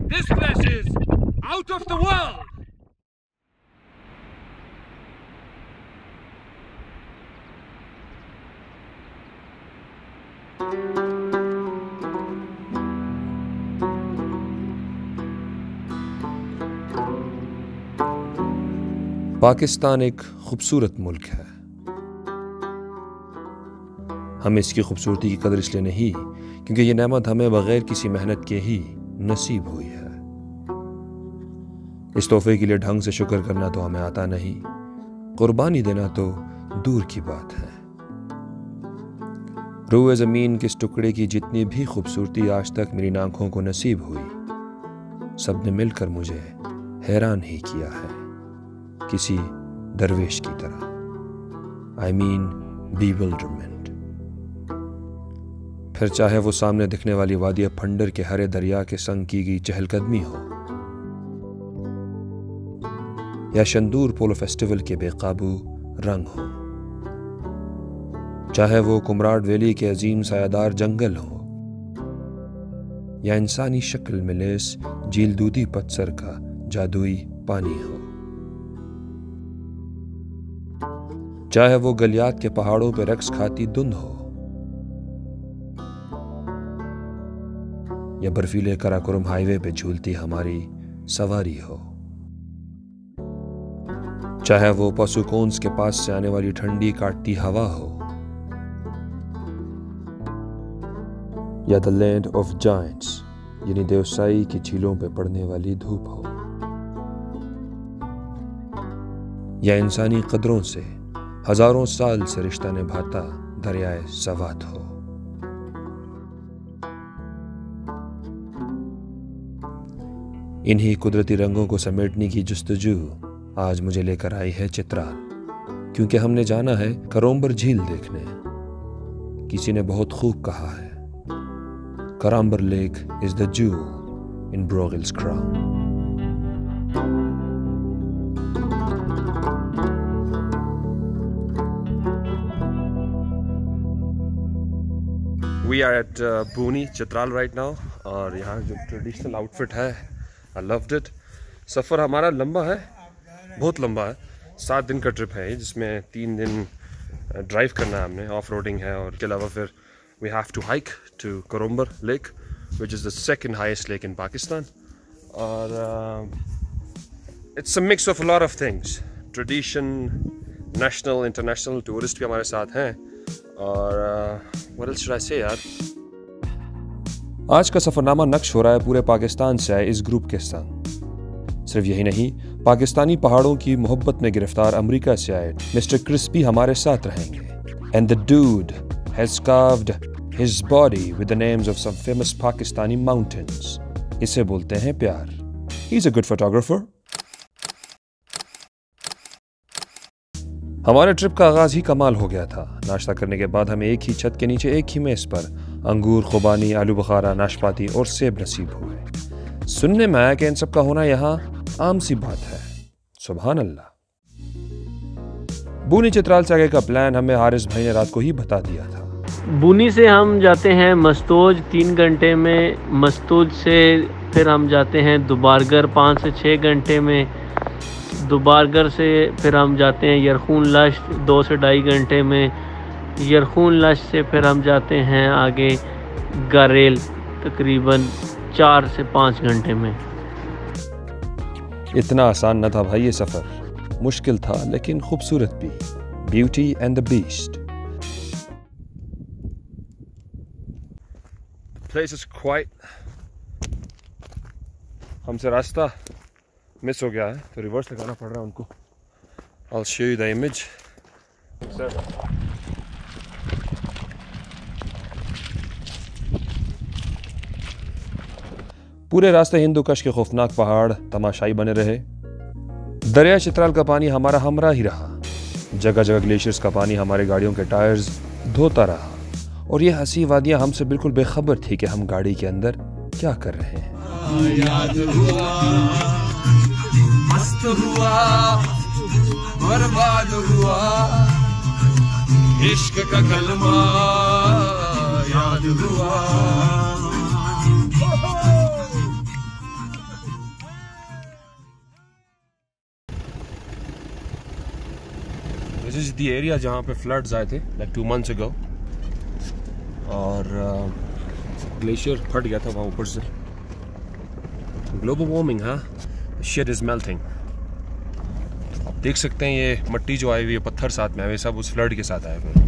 This place is out of the world. Pakistan एक खूबसूरत मुल्क है। हमें इसकी खूबसूरती की कदर इसलिए नहीं क्योंकि ये नेमत हमें बगैर किसी मेहनत के ही नसीब हुई है। इस तोहफे के लिए ढंग से शुक्र करना तो हमें आता नहीं, कुर्बानी देना तो दूर की बात है। रूए ज़मीन के इस टुकड़े की जितनी भी खूबसूरती आज तक मेरी आंखों को नसीब हुई, सबने मिलकर मुझे हैरान ही किया है, किसी दरवेश की तरह। I mean bewilderment। फिर चाहे वो सामने दिखने वाली वादी फंडर के हरे दरिया के संग की गई चहलकदमी हो, या शंदूर पोलो फेस्टिवल के बेकाबू रंग हो, चाहे वो कुमराड वैली के अजीम सायादार जंगल हो, या इंसानी शक्ल में लेस झील दूधी पत्थर का जादुई पानी हो, चाहे वो गलियात के पहाड़ों पर रक्स खाती धुंध हो, या बर्फीले कराकोरम हाईवे पे झूलती हमारी सवारी हो, चाहे वो पशुकोन्स के पास से आने वाली ठंडी काटती हवा हो, या द लैंड ऑफ जायंट्स यानी देवसाई की झीलों पे पड़ने वाली धूप हो, या इंसानी कदरों से हजारों साल से रिश्ता निभाता दरियाए सवात हो। इन्हीं कुदरती रंगों को समेटने की जुस्तजू आज मुझे लेकर आई है चित्राल, क्योंकि हमने जाना है करोम्बर झील देखने। किसी ने बहुत खूब कहा है, Karambar Lake is the jewel in Brogil's crown. We are at Buni, Chitral right now, और यहाँ जो ट्रेडिशनल आउटफिट है, I loved it. सफ़र हमारा लंबा है, बहुत लंबा है। 7 दिन का ट्रिप है जिसमें 3 दिन ड्राइव करना है हमने, ऑफ रोडिंग है, और इसके अलावा फिर we have to hike to Karambar Lake, which is the second highest lake in Pakistan. और it's a mix of a lot of things, tradition, national, international, tourist भी हमारे साथ हैं, और what else should I say यार। आज का सफरनामा नक्श हो रहा है पूरे पाकिस्तान से आए इस ग्रुप के संग। सिर्फ यही नहीं, पाकिस्तानी पहाड़ों की मोहब्बत में गिरफ्तार अमेरिका से आए मिस्टर क्रिस भी हमारे साथ रहेंगे। And the dude has carved his body with the names of some famous Pakistani mountains. इसे बोलते हैं प्यार। He's a good photographer. हमारे ट्रिप का आगाज ही कमाल हो गया था। नाश्ता करने के बाद हमें एक ही छत के नीचे एक ही मेज पर अंगूर, खुबानी, आलू बुखारा, नाशपाती और सेब नसीब हुए। सुनने में आया कि इन सब का होना यहाँ आम सी बात है। सुभान अल्लाह। बूनी चित्राल से आगे का प्लान हमें हारिस भाई ने रात को ही बता दिया था। बूनी से हम जाते हैं मस्तोज 3 घंटे में, मस्तोज से फिर हम जाते हैं दुबारगर 5 से 6 घंटे में, दुबारगर से फिर हम जाते हैं यरखून लश 2 से 2.5 घंटे में, यरखून लश से फिर हम जाते हैं आगे गारेल तकरीबन 4 से 5 घंटे में। इतना आसान न था भाई ये सफ़र, मुश्किल था लेकिन खूबसूरत भी। Beauty and the beast. Place is quite. हमसे रास्ता मिस हो गया है तो रिवर्स लगाना पड़ रहा है उनको। I'll show you the image. पूरे रास्ते हिंदू कश के खौफनाक पहाड़ तमाशाई बने रहे। दरिया चित्राल का पानी हमारा हमरा ही रहा। जगह जगह ग्लेशियर्स का पानी हमारे गाड़ियों के टायर्स धोता रहा, और ये हंसी वादियां हमसे बिल्कुल बेखबर थी कि हम गाड़ी के अंदर क्या कर रहे हैं। याद हुआ, मस्त हुआ, बर्बाद हुआ, इश्क का कलमा याद हुआ। दिस इज द एरिया जहाँ पे फ्लड्स आए थे लाइक 2 months ago, और ग्लेशियर फट गया था वहाँ ऊपर से। ग्लोबल वार्मिंग, हाँ, शिट इज मेल्टिंग। देख सकते हैं ये मट्टी जो आई हुई है, पत्थर साथ में आए हुए, सब उस फ्लड के साथ आए हुए हैं।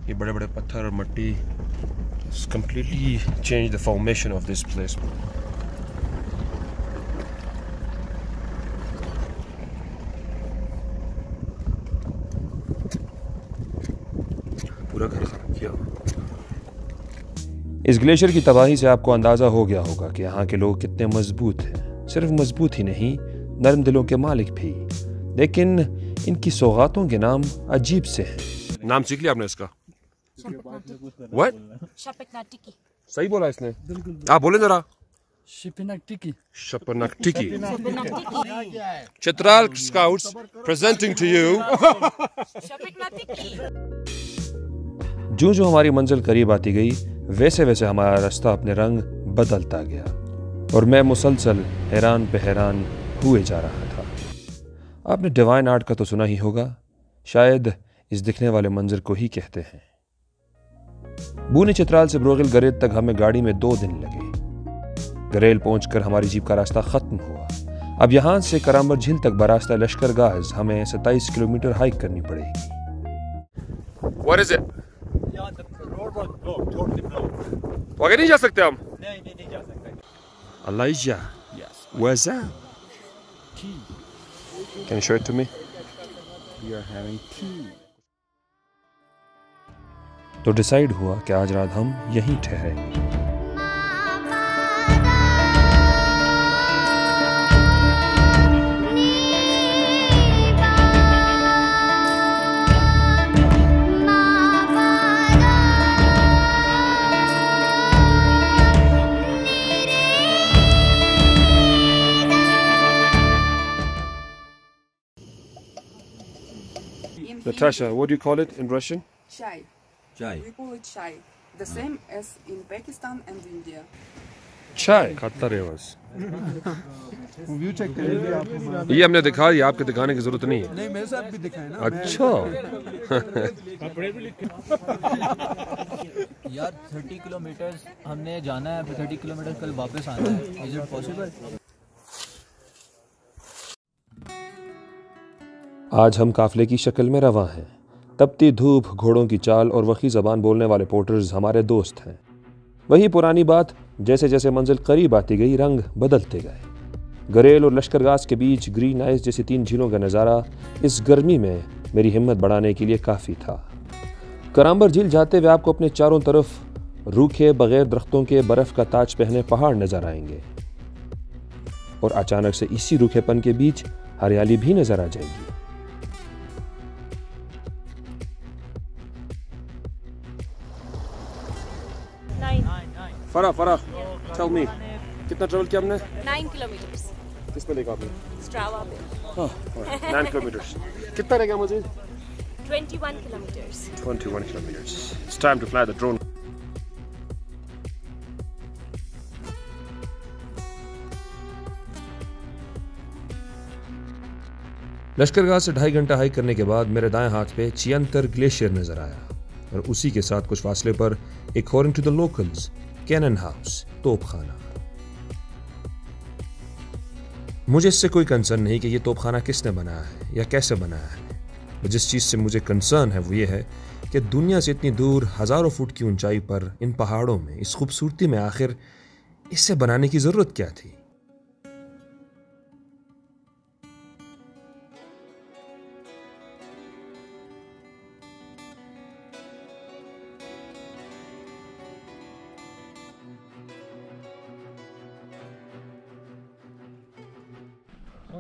ये बड़े बड़े पत्थर और मट्टी completely changed the formation of this place. पूरा घर खराब किया। इस ग्लेशियर की तबाही से आपको अंदाजा हो गया होगा कि यहाँ के लोग कितने मजबूत हैं। सिर्फ मजबूत ही नहीं, नरम दिलों के मालिक भी। लेकिन इनकी सौगातों के नाम अजीब से हैं। नाम सीख लिया आपने इसका? What? शपकनाटिकी। सही बोला इसने। आप बोले जरा। शपकनाटिकी। शपकनाटिकी। Chitral scouts presenting to you शपकनाटिकी। जो जो हमारी मंजिल करीब आती गई, वैसे वैसे हमारा रास्ता अपने रंग बदलता गया और मैं मुसलसल हैरान पे हैरान हुए जा रहा था। आपने डिवाइन आर्ट का तो सुना ही होगा, शायद इस दिखने वाले मंजर को ही कहते हैं। बूनी चित्राल से ब्रोगिल गरेल तक हमें गाड़ी में 2 दिन लगे। गरेल पहुंचकर हमारी जीप का रास्ता खत्म हुआ। अब यहां से कराम्बर झील तक बरास्ता लश्कर गाज हमें 27 किलोमीटर हाइक करनी पड़ेगी। What is it? तो आगे नहीं जा सकते हम? नहीं जा सकते। Elijah, where's that? Can you show it to me? We are having tea. तो डिसाइड हुआ कि आज रात हम यहीं ठहरेंगे। Natasha, what do you call it in Russian? Chai. Chai. We call it chai. The same as in Pakistan and India. Chai. खाता रहे बस। ये हमने दिखा दिया, आपके दिखाने की जरूरत नहीं है। नहीं, मेरे साथ भी दिखाए ना। अच्छा। यार 30 किलोमीटर हमने जाना है, 30 किलोमीटर कल वापस आना है। Is it possible? आज हम काफिले की शक्ल में रवां हैं। तपती धूप, घोड़ों की चाल और वक्की ज़बान बोलने वाले पोर्टर्स हमारे दोस्त हैं। वही पुरानी बात, जैसे जैसे मंजिल करीब आती गई रंग बदलते गए। गरेल और लश्करगाज के बीच ग्रीन आइस जैसी 3 झीलों का नज़ारा इस गर्मी में मेरी हिम्मत बढ़ाने के लिए काफ़ी था। कराम्बर झील जाते हुए आपको अपने चारों तरफ रूखे बगैर दरख्तों के बर्फ़ का ताज पहने पहाड़ नज़र आएंगे और अचानक से इसी रूखेपन के बीच हरियाली भी नज़र आ जाएगी। फरा tell me, कितना ट्रैवल किया हमने? 9 kilometers. किस पे लेगा आपने? Strava पे। 9 kilometers. कितना रहेगा मुझे? 21 kilometers. 21 kilometers. It's time to fly the drone. Lashkargah से 2.5 घंटा हाइक करने के बाद मेरे दाएं हाथ पे चियंतर ग्लेशियर नजर आया और उसी के साथ कुछ फासले पर according to the locals cannon house, तोपखाना। मुझे इससे कोई कंसर्न नहीं कि ये तोपखाना किसने बनाया है या कैसे बनाया है। जिस चीज़ से मुझे कंसर्न है वो ये है कि दुनिया से इतनी दूर हज़ारों फुट की ऊंचाई पर इन पहाड़ों में इस खूबसूरती में आखिर इससे बनाने की ज़रूरत क्या थी।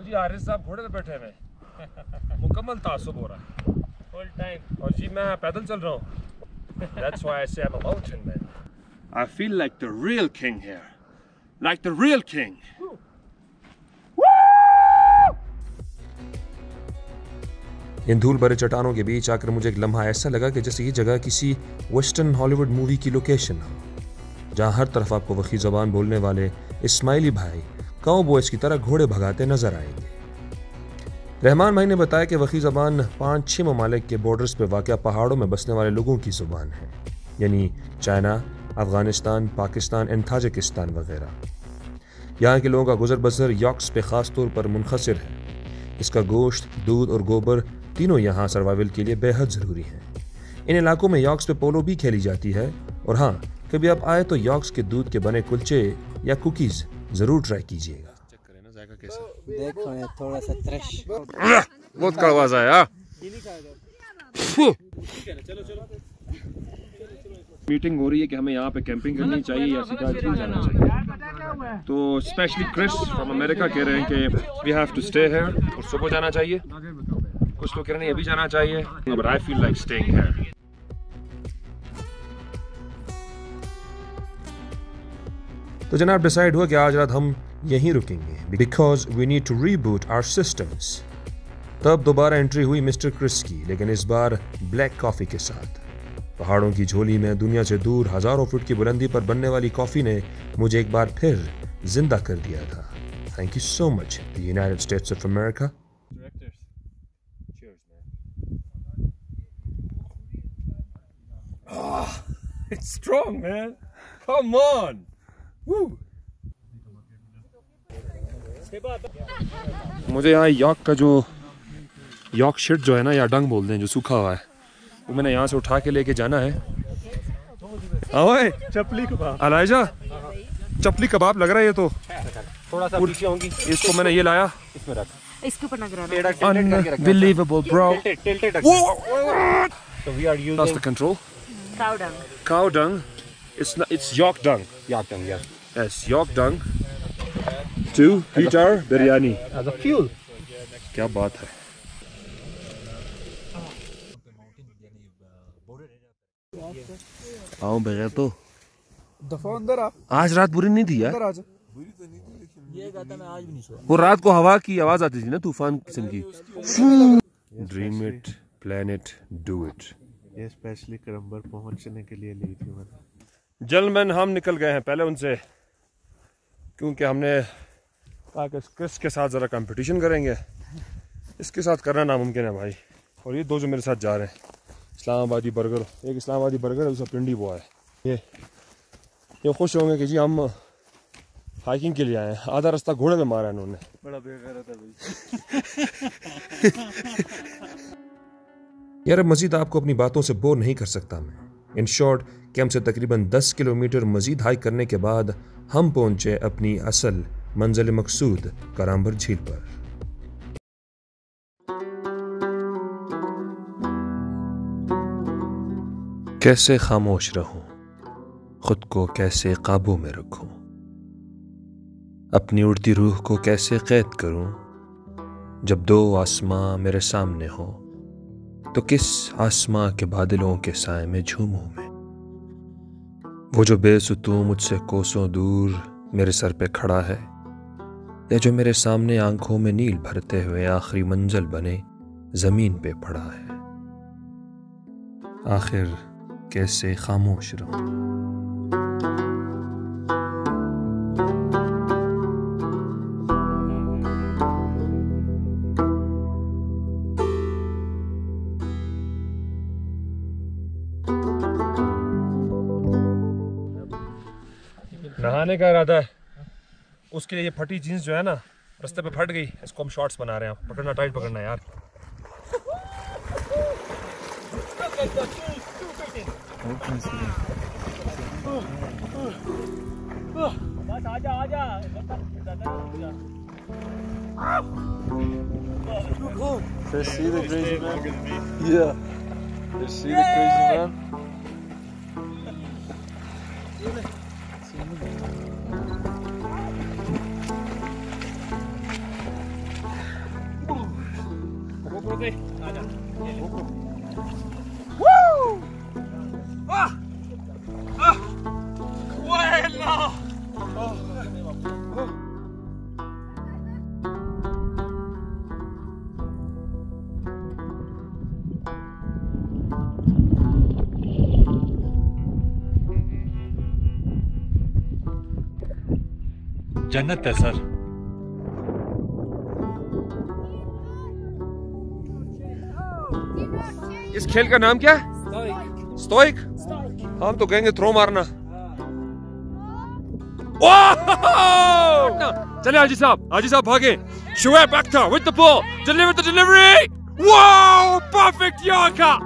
जी आरिफ साहब घोड़े पे बैठे हुए मुकम्मल तासुब हो रहा है फुल टाइम, और जी मैं पैदल चल रहा हूँ। That's why I say I'm a mountain man. I feel like the real king here, like the real king. इन धूल भरे चट्टानों के बीच आकर मुझे एक लम्हा ऐसा लगा कि जैसे ये जगह किसी वेस्टर्न हॉलीवुड मूवी की लोकेशन हो, जहाँ हर तरफ आपको वक्की ज़बान बोलने वाले इस्माइली भाई काउबॉयज की तरह घोड़े भगाते नजर आएंगे। रहमान भाई ने बताया कि वही ज़बान 5-6 ममालिक के बॉर्डर्स पर वाक़या पहाड़ों में बसने वाले लोगों की ज़ुबान है, यानी China, Afghanistan, Pakistan and Tajikistan वगैरह। यहाँ के लोगों का गुजर बसर यॉक्स पे ख़ास तौर पर मुनहसर है। इसका गोश्त, दूध और गोबर तीनों यहाँ सर्वाइवल के लिए बेहद ज़रूरी हैं। इन इलाकों में यॉक्स पे पोलो भी खेली जाती है। और हाँ, कभी आप आए तो यॉक्स के दूध के बने कुलचे या कुकीज़ ज़रूर ट्राई कीजिएगा। देखो ये थोड़ा सा त्रश बहुत कड़वा सा है। मीटिंग हो रही है कि हमें यहाँ पे कैंपिंग करनी चाहिए या सीधा चीज जाना चाहिए। तो स्पेशली क्रिस फ्रॉम अमेरिका कह रहे हैं कि we have to stay here और सुबह जाना चाहिए। कुछ लोग कह रहे हैं अभी जाना चाहिए, but I feel like staying here. तो जनाब डिसाइड हुआ कि आज रात हम यहीं रुकेंगे because we need to reboot our systems. तब दोबारा एंट्री हुई मिस्टर क्रिस की, लेकिन इस बार ब्लैक कॉफ़ी के साथ। पहाड़ों की झोली में दुनिया से दूर हज़ारों फुट की बुलंदी पर बनने वाली कॉफ़ी ने मुझे एक बार फिर जिंदा कर दिया था। Thank you so much the United states of America. It's strong, man. Come on. Woo. मुझे यहाँ यॉक का जो यॉक शिट जो है ना, या डंग बोलते हैं, जो सूखा हुआ है, वो मैंने यहाँ से उठा के लेके जाना है। ओए चपली कबाब, अलाइजा चपली कबाब लग रहा है ये तो। थोड़ा सा पीछे होंगी। इसको मैंने ये लाया, इसमें रख, इसके ऊपर नगराना। Unbelievable, bro. So we are using. That's the control. Cow dung. Cow dung. It's yolk dung. Yolk dung, yeah. Yes, yolk dung. To heat our biryani. As a fuel. क्या बात है। आओ बगैर तो दफा अंदर आ। आज रात बुरी नहीं थी यार। अंदर आ जा। ये कहता मैं आज भी नहीं सोया। वो रात को हवा की आवाज आती थी ना, तूफान किस्म की। Dream it, plan it, do it. ये स्पेशली करम्बर पहुंचने के लिए ली थी मैंने। जलमैन हम निकल गए हैं पहले उनसे, क्योंकि हमने कहा कि क्रिस के साथ ज़रा कंपटीशन करेंगे। इसके साथ करना नामुमकिन है भाई। और ये दो जो मेरे साथ जा रहे हैं, इस्लामाबादी बर्गर, एक इस्लामाबादी बर्गर है, दूसरा पिंडी बुआ है। ये खुश होंगे कि जी हम हाइकिंग के लिए आए हैं। आधा रास्ता घोड़े में मारा है इन्होंने। बड़ा बेकार था भाई। यार अब मजीद आपको अपनी बातों से बोर नहीं कर सकता मैं। इन शॉर्ट कैंप से तकरीबन 10 किलोमीटर मजीद हाइक करने के बाद हम पहुंचे अपनी असल मंजिल मकसूद कराम्बर झील पर। कैसे खामोश रहूं, खुद को कैसे काबू में रखूं, अपनी उड़ती रूह को कैसे कैद करूं। जब दो आसमां मेरे सामने हो तो किस आसमां के बादलों के साए में झूमूं मैं। वो जो बेसुतू मुझसे कोसों दूर मेरे सर पे खड़ा है, या जो मेरे सामने आंखों में नील भरते हुए आखिरी मंजिल बने जमीन पे पड़ा है। आखिर कैसे खामोश रहूं। नहाने का इरादा है, उसके लिए ये फटी जीन्स जो है ना रास्ते पे फट गई, इसको हम शॉर्ट्स बना रहे हैं। पकड़ना, टाइट पकड़ना यार। बस आजा आजा। Let's see the crazy man. Yeah. Let's see the crazy man. जन्नत है सर। इस खेल का नाम क्या है? स्टोइक। हम तो कहेंगे थ्रो मारना। चले हाजी साहब भागे। Shoaib Akhtar with the ball, delivered the delivery. Wow, perfect Yorker.